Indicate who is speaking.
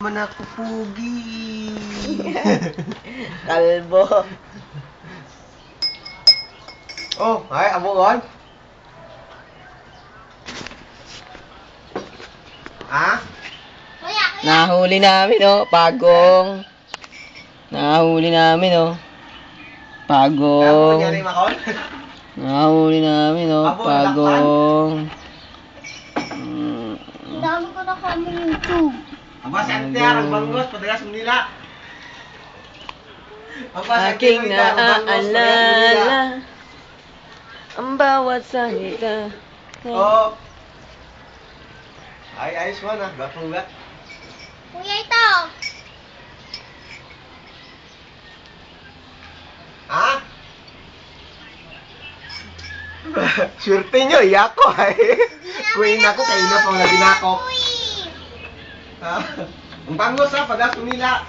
Speaker 1: Man ako pugi.
Speaker 2: Kalbo.
Speaker 1: Oh, ay, abungon. Ha?
Speaker 2: Nahuli namin, oh. Pagong. Nahuli namin, oh.
Speaker 1: Kaya mo
Speaker 2: Pagong.
Speaker 1: nangyari, Makon?
Speaker 2: Nahuli namin, oh.
Speaker 1: Abo,
Speaker 2: Pagong.
Speaker 3: Ang dami ko na kami YouTube.
Speaker 1: Aba, Santiago, ang banggos, padagas mo nila. Aba,
Speaker 2: Aking
Speaker 1: Santiago, ang banggos, padagas mo nila.
Speaker 2: naaalala ang bawat salita.
Speaker 1: Oh. Ay, ayos mo na. Gatong gat.
Speaker 3: Kuya, ito.
Speaker 1: Ha? Swerte nyo, iyak ko ay. Queen ako, kayo na pang naging ako.
Speaker 3: Uy!
Speaker 1: Ha? Ang banggos ha, padagas mo nila.